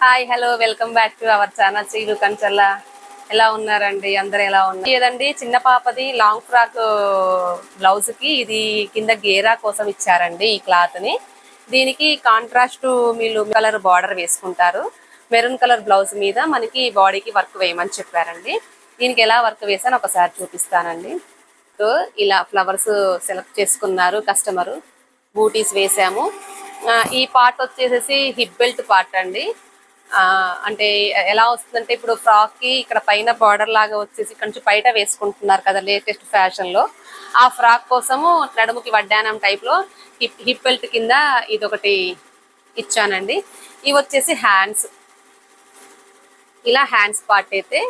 Hi hello welcome back to our channel Srilu Kanchalla. ఎలా ఉన్నారండి? అందరూ ఎలా ఉన్నారు? ఇదండి చిన్న పాపది లాంగ్ ఫ్రాక్ బ్లౌజ్ కి ఇది కింద గేరా కోసం ఇచ్చారండి ఈ క్లాత్ ని. దీనికి కాంట్రాస్ట్ వీళ్ళు కలర్ బార్డర్ వేసుకుంటారు. మెరూన్ కలర్ బ్లౌజ్ మీద మనకి బాడీకి వర్క్ వేయమని చెప్పారండి. దీనికి ఎలా వర్క్ వేసాను ఒకసారి చూపిస్తానండి. సో ఇలా ఫ్లవర్స్ సెలెక్ట్ చేసుకున్నారు కస్టమరు. బూటీస్ వేసాము. ఈ పార్ట్ వచ్చేసేసి హిప్ బెల్ట్ పార్ట్ అండి. అంటే ఎలా వస్తుందంటే ఇప్పుడు ఫ్రాక్ కి ఇక్కడ పైన బార్డర్ లాగా వచ్చేసి కొంచెం బయట వేసుకుంటున్నారు కదా లేటెస్ట్ ఫ్యాషన్ లో. ఆ ఫ్రాక్ కోసము నడుముకి వడ్డానం టైప్ లో హిప్ బెల్ట్ కింద ఇది ఒకటి ఇచ్చానండి. ఇవి వచ్చేసి హ్యాండ్స్, ఇలా హ్యాండ్స్ పార్ట్ అయితే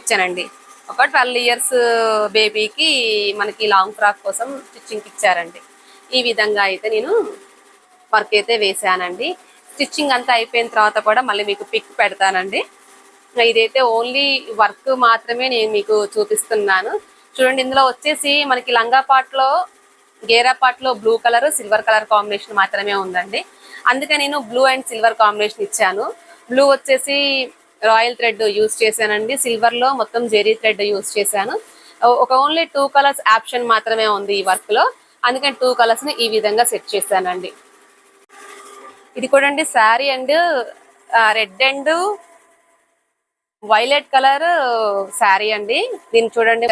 ఇచ్చానండి. ఒక 12 years బేబీకి మనకి లాంగ్ ఫ్రాక్ కోసం స్టిచ్చింగ్ ఇచ్చారండి. ఈ విధంగా అయితే నేను వర్క్ అయితే వేసానండి. స్టిచ్చింగ్ అంతా అయిపోయిన తర్వాత కూడా మళ్ళీ మీకు పిక్ పెడతానండి. ఇదైతే ఓన్లీ వర్క్ మాత్రమే నేను మీకు చూపిస్తున్నాను. చూడండి, ఇందులో వచ్చేసి మనకి లంగా పార్ట్లో గేరా పార్ట్లో blue colour silver colour combination మాత్రమే ఉందండి. అందుకే నేను బ్లూ అండ్ సిల్వర్ కాంబినేషన్ ఇచ్చాను. బ్లూ వచ్చేసి రాయల్ థ్రెడ్ యూస్ చేశానండి. సిల్వర్ లో మొత్తం జెరీ థ్రెడ్ యూస్ చేశాను. ఒక ఓన్లీ 2 colors ఆప్షన్ మాత్రమే ఉంది ఈ వర్క్ లో. అందుకని 2 colors ని ఈ విధంగా సెట్ చేశానండి. ఇది కూడా అండి sari and red and violet colour sari అండి. దీన్ని చూడండి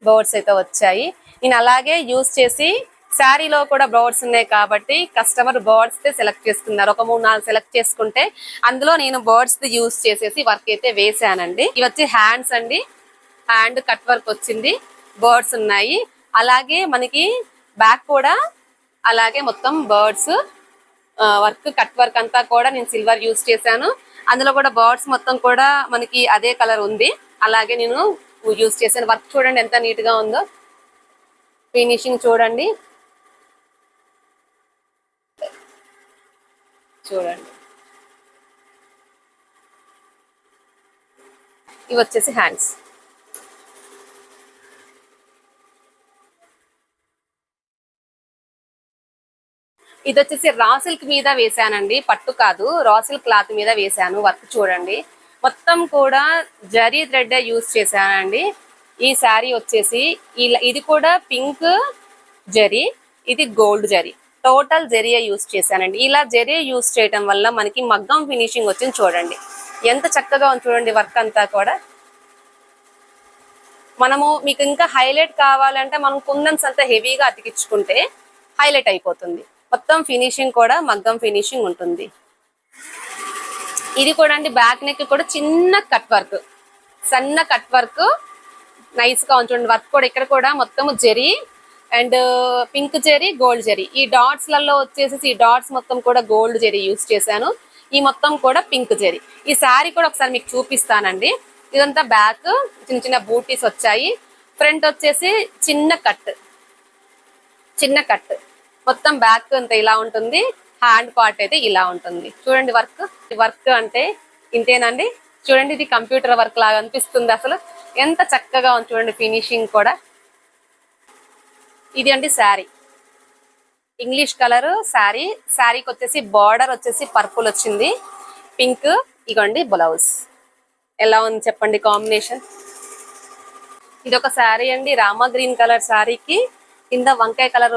బర్డ్స్ అయితే వచ్చాయి. నేను అలాగే యూస్ చేసి శారీలో కూడా బర్డ్స్ ఉన్నాయి కాబట్టి కస్టమర్ బర్డ్స్ సెలెక్ట్ చేసుకున్నారు. ఒక 3-4 సెలెక్ట్ చేసుకుంటే అందులో నేను బర్డ్స్ యూస్ చేసేసి వర్క్ అయితే వేసానండి. ఇవి వచ్చి హ్యాండ్స్ అండి. హ్యాండ్ కట్ వర్క్ వచ్చింది, బర్డ్స్ ఉన్నాయి. అలాగే మనకి బ్యాక్ కూడా అలాగే మొత్తం బర్డ్స్ వర్క్ కట్ వర్క్ అంతా కూడా నేను సిల్వర్ యూస్ చేశాను. అందులో కూడా బర్డ్స్ మొత్తం కూడా మనకి అదే కలర్ ఉంది. అలాగే నేను యూస్ చేశాను. వర్క్ చూడండి ఎంత నీట్ గా ఉందో. ఫినిషింగ్ చూడండి. ఇవి వచ్చేసి హ్యాండ్స్. ఇది వచ్చేసి రా సిల్క్ మీద వేసానండి, పట్టు కాదు, రా సిల్క్ క్లాత్ మీద వేసాను. వర్క్ చూడండి, మొత్తం కూడా జరీ థ్రెడ్ యూస్ చేశానండి. ఈ శారీ వచ్చేసి ఇది కూడా పింక్ జరీ, ఇది గోల్డ్ జరీ, టోటల్ జరీయే యూస్ చేశానండి. ఇలా జరీ యూస్ చేయడం వల్ల మనకి మగ్గం ఫినిషింగ్ వచ్చింది. చూడండి ఎంత చక్కగా ఉంది చూడండి. వర్క్ అంతా కూడా మనము మీకు ఇంకా హైలైట్ కావాలంటే మనం కుందన్స్ అంతా హెవీగా అతికించుకుంటే హైలైట్ అయిపోతుంది. మొత్తం ఫినిషింగ్ కూడా మగ్గం ఫినిషింగ్ ఉంటుంది. ఇది కూడా అండి బ్యాక్ నెక్ కూడా చిన్న కట్ వర్క్, సన్న కట్ వర్క్ నైస్ గా ఉంచండి. వర్క్ కూడా ఇక్కడ కూడా మొత్తం zari and pink zari, gold zari. ఈ డాట్స్ లలో వచ్చేసి ఈ డాట్స్ మొత్తం కూడా గోల్డ్ జరీ యూస్ చేశాను. ఈ మొత్తం కూడా పింక్ జరీ. ఈ శారీ కూడా ఒకసారి మీకు చూపిస్తానండి. ఇదంతా బ్యాక్ చిన్న చిన్న బూటీస్ వచ్చాయి. ఫ్రంట్ వచ్చేసి చిన్న కట్ మొత్తం బ్యాక్ అంతా ఇలా ఉంటుంది. హ్యాండ్ పార్ట్ అయితే ఇలా ఉంటుంది. చూడండి వర్క్ అంటే ఇంతేనండి. చూడండి, ఇది కంప్యూటర్ వర్క్ లాగా అనిపిస్తుంది. అసలు ఎంత చక్కగా ఉంది చూడండి ఫినిషింగ్ కూడా. ఇది అండి శారీ, ఇంగ్లీష్ కలర్ శారీ. శారీకి వచ్చేసి బార్డర్ వచ్చేసి పర్పుల్ వచ్చింది, పింక్. ఇగోండి బ్లౌజ్ ఎలా ఉంది చెప్పండి కాంబినేషన్. ఇది ఒక శారీ అండి, రామా గ్రీన్ కలర్ శారీకి కింద వంకాయ కలర్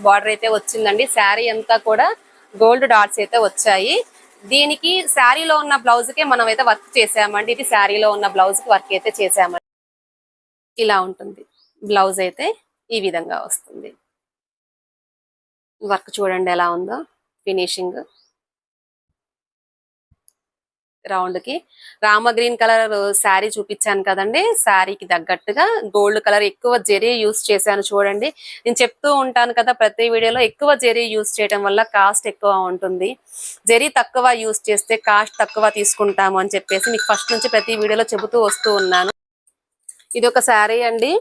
బార్డర్ అయితే వచ్చిందండి. శారీ అంతా కూడా గోల్డ్ డాట్స్ అయితే వచ్చాయి. దీనికి శారీలో ఉన్న బ్లౌజ్ కే మనం అయితే వర్క్ చేసామండి. ఇది శారీలో ఉన్న బ్లౌజ్ కి వర్క్ అయితే చేసామండి. ఇలా ఉంటుంది బ్లౌజ్ అయితే, ఈ విధంగా వస్తుంది. వర్క్ చూడండి ఎలా ఉందో ఫినిషింగ్. రౌండ్ కి రామ గ్రీన్ కలర్ శారీ చూపించాను కదండి. శారీకి తగ్గట్టుగా గోల్డ్ కలర్ ఎక్కువ జెరీ యూస్ చేశాను. చూడండి, నేను చెప్తూ ఉంటాను కదా ప్రతి వీడియోలో, ఎక్కువ జెరీ యూస్ చేయడం వల్ల కాస్ట్ ఎక్కువ ఉంటుంది. జెరీ తక్కువ యూస్ చేస్తే కాస్ట్ తక్కువ తీసుకుంటాము అని చెప్పేసి మీకు ఫస్ట్ నుంచి ప్రతి వీడియోలో చెబుతూ వస్తూ ఉన్నాను. ఇది ఒక శారీ అండి,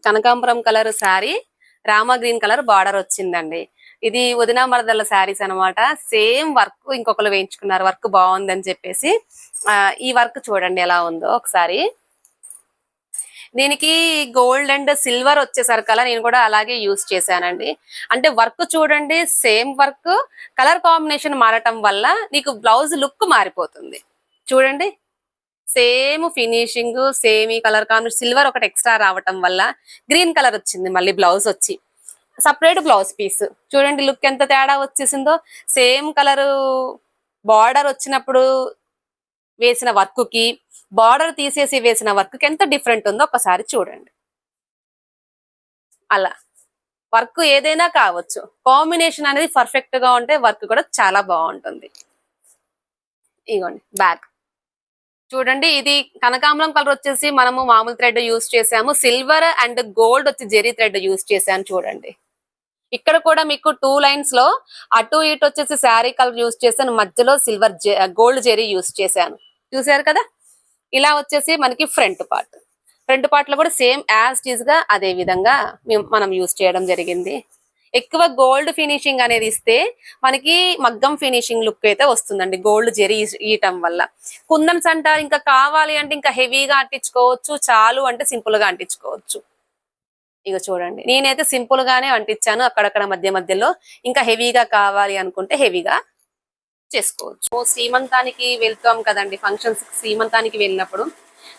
కనకాంబరం colour sari, Rama green colour border వచ్చిందండి. ఇది వదినా మరదల శారీస్ అనమాట. సేమ్ వర్క్ ఇంకొకరు వేయించుకున్నారు, వర్క్ బాగుందని చెప్పేసి. ఈ వర్క్ చూడండి ఎలా ఉందో ఒకసారి. దీనికి గోల్డ్ అండ్ సిల్వర్ వచ్చేసరికల్లా నేను కూడా అలాగే యూస్ చేశానండి. అంటే వర్క్ చూడండి, సేమ్ వర్క్, కలర్ కాంబినేషన్ మారటం వల్ల నీకు బ్లౌజ్ లుక్ మారిపోతుంది. చూడండి, సేమ్ ఫినిషింగ్, సేమ్ ఈ కలర్ కాంబినేషన్, సిల్వర్ ఒకటి ఎక్స్ట్రా రావటం వల్ల గ్రీన్ కలర్ వచ్చింది. మళ్ళీ బ్లౌజ్ వచ్చి సపరేట్ బ్లౌజ్ పీస్ చూడండి, లుక్ ఎంత తేడా వచ్చేసిందో. సేమ్ కలర్ బార్డర్ వచ్చినప్పుడు వేసిన వర్క్ కి, బార్డర్ తీసేసి వేసిన వర్క్ కి ఎంత డిఫరెంట్ ఉందో ఒకసారి చూడండి. అలా వర్క్ ఏదైనా కావచ్చు, కాంబినేషన్ అనేది పర్ఫెక్ట్ గా ఉంటే వర్క్ కూడా చాలా బాగుంటుంది. ఇగోండి బ్యాక్ చూడండి, ఇది కనకాంబరం కలర్ వచ్చేసి మనము మామూలు థ్రెడ్ యూస్ చేసాము, సిల్వర్ అండ్ గోల్డ్ వచ్చి జెరీ థ్రెడ్ యూస్ చేశాను. చూడండి, ఇక్కడ కూడా మీకు 2 లైన్స్ లో అటు ఇటు వచ్చేసి శారీ కలర్ యూస్ చేశాను, మధ్యలో సిల్వర్ గోల్డ్ జెరీ యూస్ చేశాను. చూసారు కదా. ఇలా వచ్చేసి మనకి ఫ్రంట్ పార్ట్ లో కూడా సేమ్ యాజ్ టీజ్ గా అదే విధంగా మనం యూస్ చేయడం జరిగింది. ఎక్కువ గోల్డ్ ఫినిషింగ్ అనేది ఇస్తే మనకి మగ్గం ఫినిషింగ్ లుక్ అయితే వస్తుందండి, గోల్డ్ జెరీ ఇయటం వల్ల. కుందన్స్ అంటారు, ఇంకా కావాలి అంటే ఇంకా హెవీగా అంటించుకోవచ్చు, చాలు అంటే సింపుల్ గా అంటించుకోవచ్చు. ఇక చూడండి, నేనైతే సింపుల్ గానే అంటించాను అక్కడక్కడ మధ్యలో. ఇంకా హెవీగా కావాలి అనుకుంటే హెవీగా చేసుకోవచ్చు. శ్రీమంతానికి వెళ్తాం కదండి, ఫంక్షన్స్ శ్రీమంతానికి వెళ్ళినప్పుడు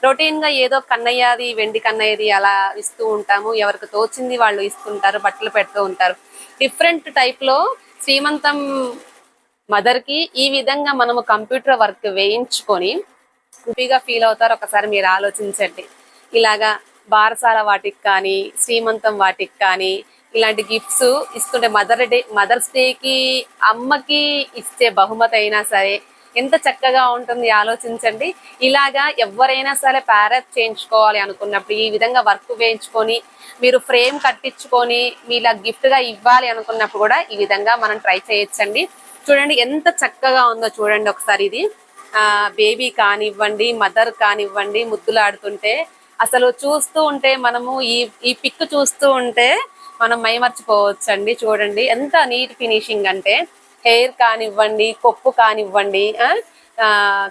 రొటీన్ గా ఏదో కన్నయ్యది, వెండి కన్నయ్యది అలా ఇస్తూ ఉంటాము. ఎవరికి తోచింది వాళ్ళు ఇస్తుంటారు, బట్టలు పెడుతూ ఉంటారు. డిఫరెంట్ టైప్ లో శ్రీమంతం మదర్ కి ఈ విధంగా మనము కంప్యూటర్ వర్క్ వేయించుకొని హ్యాపీగా ఫీల్ అవుతారు. ఒకసారి మీరు ఆలోచించండి. ఇలాగా బారసాల వాటికి కానీ, శ్రీమంతం వాటికి కానీ ఇలాంటి గిఫ్ట్స్ ఇస్తుంటే, మదర్స్ డేకి అమ్మకి ఇచ్చే బహుమతి అయినా సరే ఎంత చక్కగా ఉంటుంది ఆలోచించండి. ఇలాగా ఎవరైనా సరే ప్యారప్ చేయించుకోవాలి అనుకున్నప్పుడు ఈ విధంగా వర్క్ వేయించుకొని మీరు ఫ్రేమ్ కట్టించుకొని మీలా గిఫ్ట్ గా ఇవ్వాలి అనుకున్నప్పుడు కూడా ఈ విధంగా మనం ట్రై చేయొచ్చండి. చూడండి ఎంత చక్కగా ఉందో చూడండి ఒకసారి. ఇది బేబీ కానివ్వండి, మదర్ కానివ్వండి, ముద్దులాడుతుంటే అసలు చూస్తూ ఉంటే మనము ఈ పిక్ చూస్తూ ఉంటే మనం మైమర్చిపోవచ్చండి. చూడండి ఎంత నీట్ ఫినిషింగ్ అంటే, హెయిర్ కానివ్వండి, కొప్పు కానివ్వండి,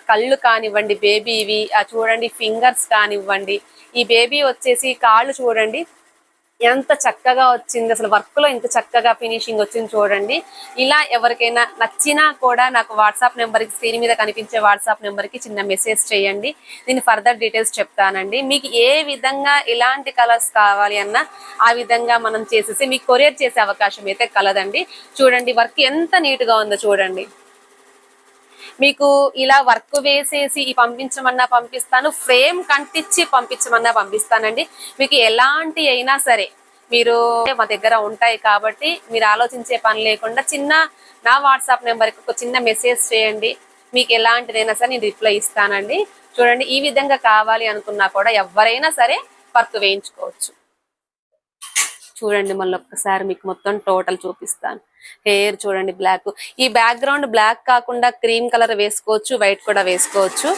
కళ్ళు కానివ్వండి బేబీవి, చూడండి ఫింగర్స్ కానివ్వండి. ఈ బేబీ వచ్చేసి కాళ్ళు చూడండి ఎంత చక్కగా వచ్చింది, అసలు వర్క్ లో ఎంత చక్కగా ఫినిషింగ్ వచ్చింది చూడండి. ఇలా ఎవరికైనా నచ్చినా కూడా నాకు వాట్సాప్ నెంబర్కి, స్క్రీన్ మీద కనిపించే వాట్సాప్ నెంబర్కి చిన్న మెసేజ్ చేయండి. నేను ఫర్దర్ డీటెయిల్స్ చెప్తానండి. మీకు ఏ విధంగా ఎలాంటి కలర్స్ కావాలి అన్నా ఆ విధంగా మనం చేసేసి మీకు కొరియర్ చేసే అవకాశం అయితే కలదండి. చూడండి వర్క్ ఎంత నీట్ గా ఉందో చూడండి. మీకు ఇలా వర్క్ వేసేసి పంపించమన్నా పంపిస్తాను, ఫ్రేమ్ కంటించి పంపించమన్నా పంపిస్తానండి. మీకు ఎలాంటి అయినా సరే మీరు మా దగ్గర ఉంటాయి కాబట్టి మీరు ఆలోచించే పని లేకుండా నా వాట్సాప్ నెంబర్కి ఒక చిన్న మెసేజ్ చేయండి. మీకు ఎలాంటిదైనా సరే నేను రిప్లై ఇస్తానండి. చూడండి, ఈ విధంగా కావాలి అనుకున్నా కూడా ఎవరైనా సరే వర్క్ వేయించుకోవచ్చు. చూడండి మళ్ళీ ఒక్కసారి మీకు మొత్తం టోటల్ చూపిస్తాను. హెయిర్ చూడండి బ్లాక్, ఈ బ్యాక్గ్రౌండ్ బ్లాక్ కాకుండా క్రీమ్ కలర్ వేసుకోవచ్చు, వైట్ కూడా వేసుకోవచ్చు.